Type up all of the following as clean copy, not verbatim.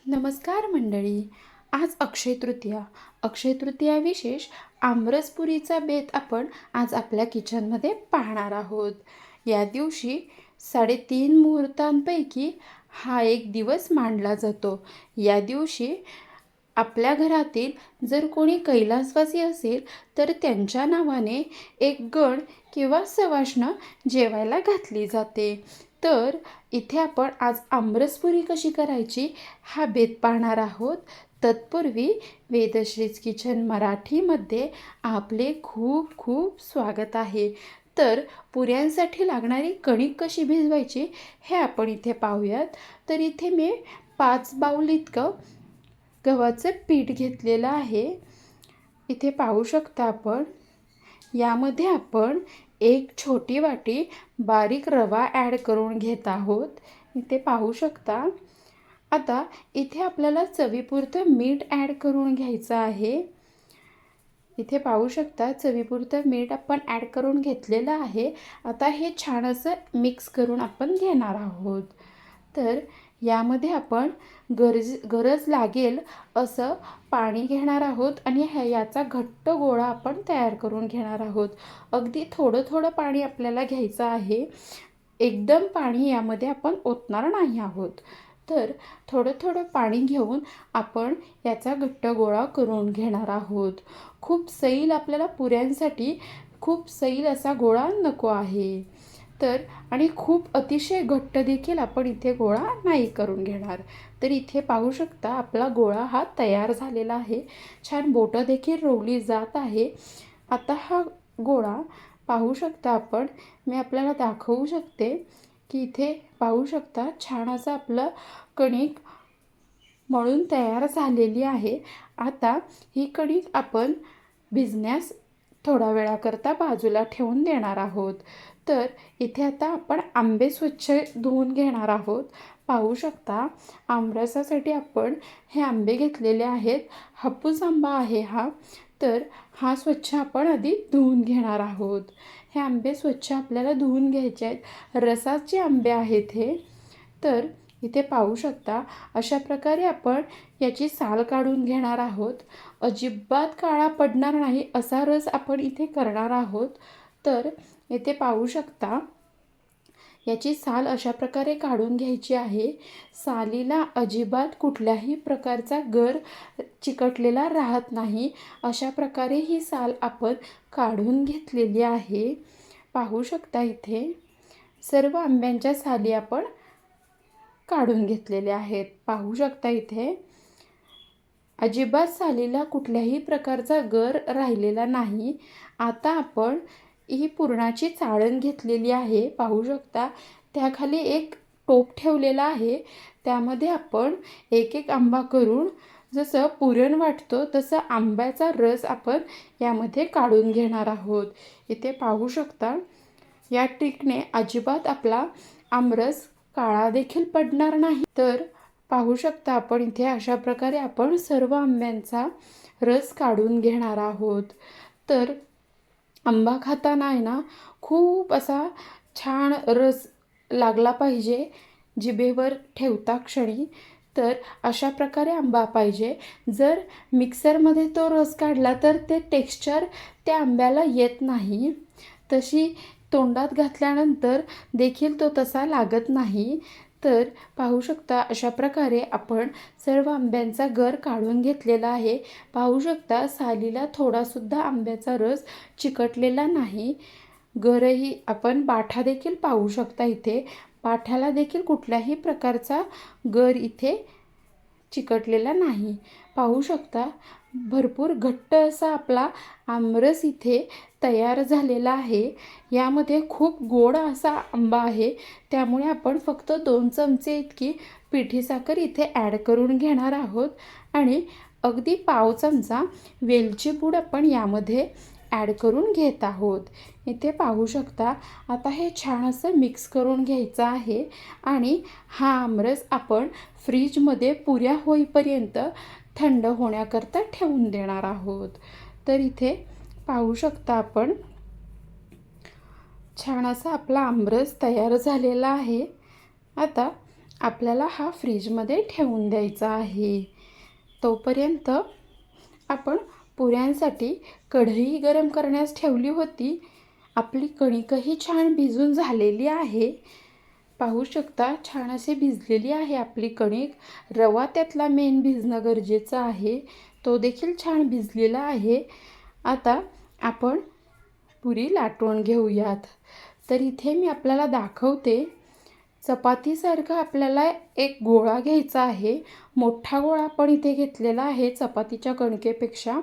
नमस्कार मंडळी. आज अक्षय तृतीया. अक्षय तृतीया विशेष आमरसपुरीचा बेत आपण आज आपल्या किचनमध्ये पाहणार आहोत. या दिवशी 3.5 मुहूर्तांपैकी हा एक दिवस मानला जातो. या दिवशी आपल्या घरातील जर कोणी कैलासवासी असेल तर त्यांच्या नावाने एक गण किंवा सवाष्ण जेवायला घातली जाते. तर इथे आपण आज आमरसपुरी कशी करायची हा बेत पाहणार आहोत. तत्पूर्वी वेदश्रीज किचन मराठीमध्ये आपले खूप खूप स्वागत आहे. तर पुऱ्यांसाठी लागणारी कणिक कशी भिजवायची हे आपण इथे पाहूयात. तर इथे मी 5 बाउल इतकं गव्हाचं पीठ घेतलेलं आहे. इथे पाहू शकता आपण. यामध्ये आपण एक छोटी वाटी बारीक रवा ॲड करून घेत आहोत. इथे पाहू शकता. आता इथे आपल्याला चवीपुरतं मीठ ॲड करून घ्यायचं आहे. इथे पाहू शकता चवीपुरतं मीठ आपण ॲड करून घेतलेलं आहे. आता हे छान असं मिक्स करून आपण घेणार आहोत. तर यामध्ये आपण गरज लागेल असं पाणी घेणार आहोत आणि याचा घट्ट गोळा आपण तयार करून घेणार आहोत. अगदी थोडं थोडं पाणी आपल्याला घ्यायचं आहे. एकदम पाणी यामध्ये आपण ओतणार नाही आहोत. तर थोडं थोडं पाणी घेऊन आपण याचा घट्ट गोळा करून घेणार आहोत. खूप सैल आपल्याला पुऱ्यांसाठी खूप सैल असा गोळा नको आहे. तर आणि खूप अतिशय घट्ट देखील आपण इथे गोळा नाही करून घेणार. तर इथे पाहू शकता आपला गोळा हा तयार झालेला आहे. छान बोटं देखील रोवली जात आहे. आता हा गोळा पाहू शकता आपण. मी आपल्याला दाखवू शकते की इथे पाहू शकता छान असं आपलं कणिक मळून तयार झालेली आहे. आता ही कणिक आपण भिजण्यास थोडा वेळाकरता बाजूला ठेवून देणार आहोत. तर इथे आता आपण आंबे स्वच्छ धुवून घेणार आहोत. पाहू शकता आमरसासाठी आपण हे आंबे घेतलेले आहेत. हापूस आंबा आहे हा. तर हा स्वच्छ आपण आधी धुवून घेणार आहोत. हे आंबे स्वच्छ आपल्याला धुवून घ्यायचे आहेत. रसाचे आंबे आहेत हे. तर इथे पाहू शकता अशा प्रकारे आपण याची साल काढून घेणार आहोत. अजिबात काळा पडणार नाही असा रस आपण इथे करणार आहोत. तर इथे पाहू शकता याची साल अशा प्रकारे काढून घ्यायची आहे. सालीला अजिबात कुठल्याही प्रकारचा गर चिकटलेला राहत नाही. अशा प्रकारे ही साल आपण काढून घेतलेली आहे. पाहू शकता इथे सर्व आंब्यांच्या साली आपण काढून घेतलेल्या आहेत. पाहू शकता इथे अजिबात सालीला कुठल्याही प्रकारचा गर राहिलेला नाही. आता आपण ही पुरणाची चाळण घेतलेली आहे. पाहू शकता त्याखाली एक टोप ठेवलेला आहे. त्यामध्ये आपण एक एक आंबा करून जसं पुरण वाटतो तसं आंब्याचा रस आपण यामध्ये काढून घेणार आहोत. इथे पाहू शकता या ट्रिकने अजिबात आपला आमरस काळा देखील पडणार नाही. तर पाहू शकता आपण इथे अशा प्रकारे आपण सर्व आंब्यांचा रस काढून घेणार आहोत. तर आंबा खाताना आहे ना खूप असा छान रस लागला पाहिजे जिभेवर ठेवता क्षणी. तर अशा प्रकारे आंबा पाहिजे. जर मिक्सरमध्ये तो रस काढला तर ते टेक्स्चर त्या आंब्याला येत नाही. तशी तोंडात घातल्यानंतर देखील तो तसा लागत नाही. तर पाहू शकता अशा प्रकारे आपण सर्व आंब्यांचा गर काढून घेतलेला आहे. पाहू शकता सालीला थोडासुद्धा आंब्याचा रस चिकटलेला नाही. गरही आपण बाठा देखील पाहू शकता इथे. बाठ्याला देखील कुठल्याही प्रकारचा गर इथे चिकटलेला नाही. पाहू शकता भरपूर घट्ट असा आपला आमरस इथे तयार झालेला आहे. यामध्ये खूप गोड असा आंबा आहे. त्यामुळे आपण फक्त 2 चमचे इतकी पिठी साखर इथे ॲड करून घेणार आहोत आणि अगदी पाव चमचा वेलची पूड आपण यामध्ये ॲड करून घेत आहोत. इथे पाहू शकता. आता हे छान असं मिक्स करून घ्यायचं आहे आणि हा आमरस आपण फ्रीजमध्ये पुऱ्या होईपर्यंत थंड होण्याकरता ठेवून देणार आहोत. तर इथे पाहू शकता आपण छान असा आपला आमरस तयार झालेला आहे. आता आपल्याला हा फ्रीजमध्ये ठेवून द्यायचा आहे. तोपर्यंत आपण पुऱ्यांसाठी कढई गरम करण्यास ठेवली होती. आपली कणिकही छान भिजून झालेली आहे. पाहू शकता छान अशी भिजलेली आहे आपली कणिक. रवा त्यातला मेन भिजणं गरजेचं आहे. तो देखील छान भिजलेला आहे. आता आपण पुरी लाटून घेऊयात. तर इथे मी आपल्याला दाखवते. चपातीसारखा आपल्याला एक गोळा घ्यायचा आहे. मोठा गोळा आपण इथे घेतलेला आहे चपातीच्या कणकेपेक्षा.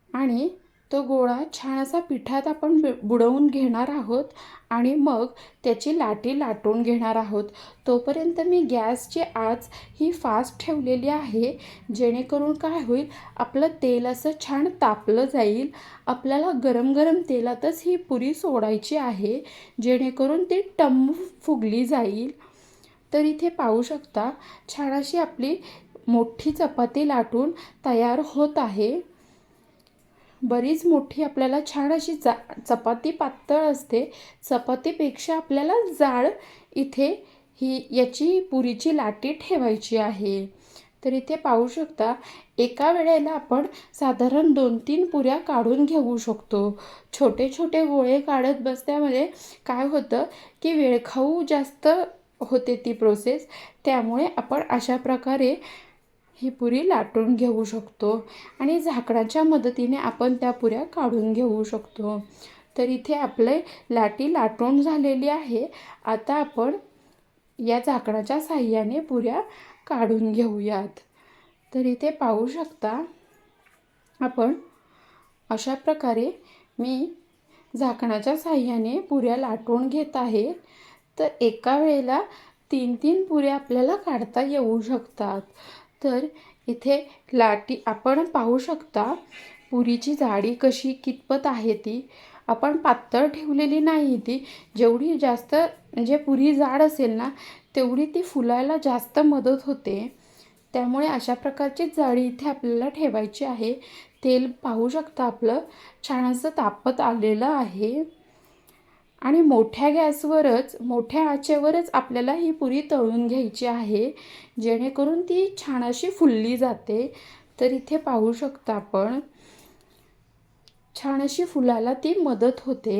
आणि तो गोळा छान असा पिठात आपण बुडवून घेणार आहोत आणि मग त्याची लाटी लाटून घेणार आहोत. तोपर्यंत मी गॅसची आच ही फास्ट ठेवलेली आहे, जेणेकरून काय होईल, आपलं तेल असं छान तापलं जाईल. आपल्याला गरम गरम तेलातच ही पुरी सोडायची आहे, जेणेकरून ती टम्म फुगली जाईल. तर इथे पाहू शकता छान अशी आपली मोठी चपाती लाटून तयार होत आहे. बरीच मोठी आपल्याला छान अशी चपाती पातळ असते. चपातीपेक्षा आपल्याला जाड इथे याची पुरीची लाटी ठेवायची आहे. तर इथे पाहू शकता एका वेळेला आपण साधारण 2-3 पुऱ्या काढून घेऊ शकतो. छोटे छोटे गोळे काढत बसल्यामुळे काय होतं की वेळखाऊ जास्त होते ती प्रोसेस. त्यामुळे आपण अशा प्रकारे ही पुरी लाटून घेऊ शकतो आणि झाकणाच्या मदतीने आपण त्या पुऱ्या काढून घेऊ शकतो. तर इथे आपले लाटी लाटून झालेली आहे. आता आपण या झाकणाच्या साहाय्याने पुऱ्या काढून घेऊयात. तर इथे पाहू शकता आपण अशा प्रकारे मी झाकणाच्या साहाय्याने पुऱ्या लाटून घेत आहे. तर एका वेळेला 3-3 पुऱ्या आपल्याला काढता येऊ शकतात. तर इथे लाटी आपण पाहू शकता पुरीची जाडी कशी कितपत आहे ती. आपण पातळ ठेवलेली नाही ती. जेवढी जास्त म्हणजे पुरी जाड असेल ना, तेवढी ती फुलायला जास्त मदत होते. त्यामुळे अशा प्रकारची जाडी इथे आपल्याला ठेवायची आहे. तेल पाहू शकता आपलं छान असं तापत आलेलं आहे आणि मोठ्या आचेवरच आपल्याला ही पुरी तळून घ्यायची आहे, जेणेकरून ती छान अशी फुलली जाते. तर इथे पाहू शकता आपण छान अशी फुलायला ती मदत होते.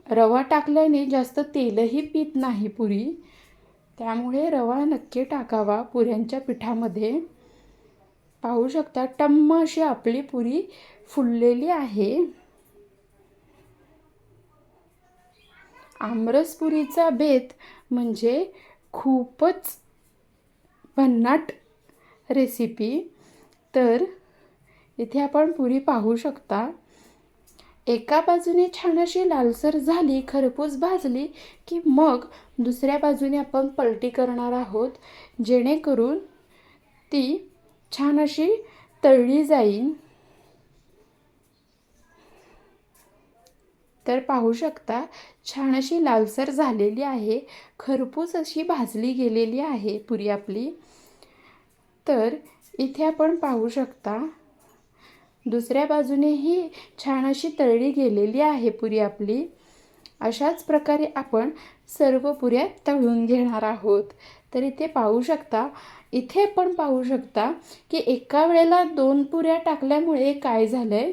रवा टाकल्याने जास्त तेलही पीत नाही पुरी, त्यामुळे रवा नक्की टाकावा पुऱ्यांच्या पिठामध्ये. पाहू शकता टम्म अशी आपली पुरी फुललेली आहे. आमरसपुरीचा बेत म्हणजे खूपच भन्नाट रेसिपी. तर इथे आपण पुरी पाहू शकता. एका बाजूने छान अशी लालसर झाली, खरपूस भाजली की मग दुसऱ्या बाजूने आपण पलटी करणार आहोत, जेणेकरून ती छान अशी तळली जाईल. तर पाहू शकता छान अशी लालसर झालेली आहे, खरपूस अशी भाजली गेलेली आहे पुरी आपली. तर इथे आपण पाहू शकता दुसऱ्या बाजूनेही छान अशी तळली गेलेली आहे पुरी आपली. अशाच प्रकारे आपण सर्व पुऱ्या तळून घेणार आहोत. तर इथे पाहू शकता की एका वेळेला 2 पुऱ्या टाकल्यामुळे काय झालंय,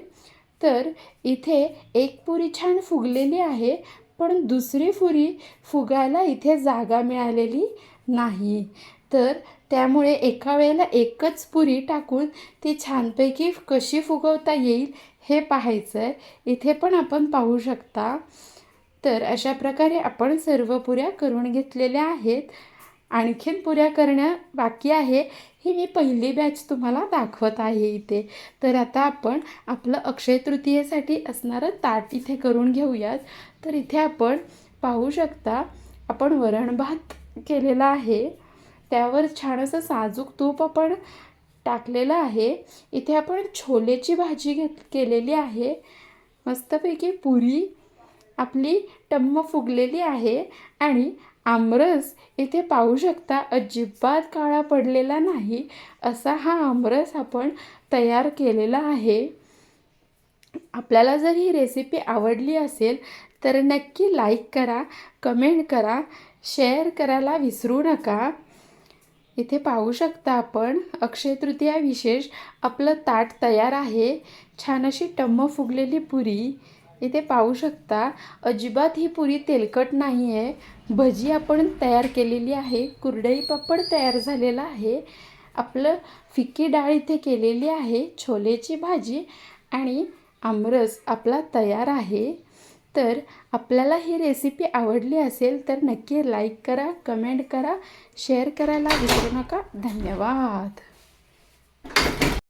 तर इथे एक पुरी छान फुगलेली आहे, पण दुसरी पुरी फुगायला इथे जागा मिळालेली नाही. तर त्यामुळे एका वेळेला एकच पुरी टाकून ती छानपैकी कशी फुगवता येईल हे पाहायचं आहे. इथे पण आपण पाहू शकता. तर अशा प्रकारे आपण सर्व पुऱ्या करून घेतलेल्या आहेत. आणखीन पुऱ्या करणं बाकी आहे. ही मी पहिली बॅच तुम्हाला दाखवत आहे इथे. तर आता आपण आपलं अक्षय तृतीयेसाठी असणारं ताट इथे करून घेऊयात. तर इथे आपण पाहू शकता आपण वरण भात केलेला आहे. त्यावर छान असं साजूक तूप आपण टाकलेलं आहे. इथे आपण छोलेची भाजी केलेली आहे. मस्तपैकी पुरी आपली टम्म फुगलेली आहे आणि आमरस इथे पाहू शकता अजिबात काळा पडलेला नाही, असा हा आमरस आपण तयार केलेला आहे. आपल्याला जर ही रेसिपी आवडली असेल तर नक्की लाईक करा, कमेंट करा, शेअर करायला विसरू नका. इथे पाहू शकता आपण अक्षय तृतीया विशेष आपलं ताट तयार आहे. छान अशी टम्म फुगलेली पुरी इथे पाहू शकता. अजिबात ही पुरी तेलकट नाही आहे. भजी आपण तयार केलेली आहे. कुरडई पापड तयार झालेला आहे. आपलं फिक्की डाळ इथे केलेली आहे. छोलेची भाजी आणि आमरस आपला तयार आहे. तर आपल्याला ही रेसिपी आवडली असेल तर नक्की लाईक करा, कमेंट करा, शेअर करायला विसरू नका. धन्यवाद.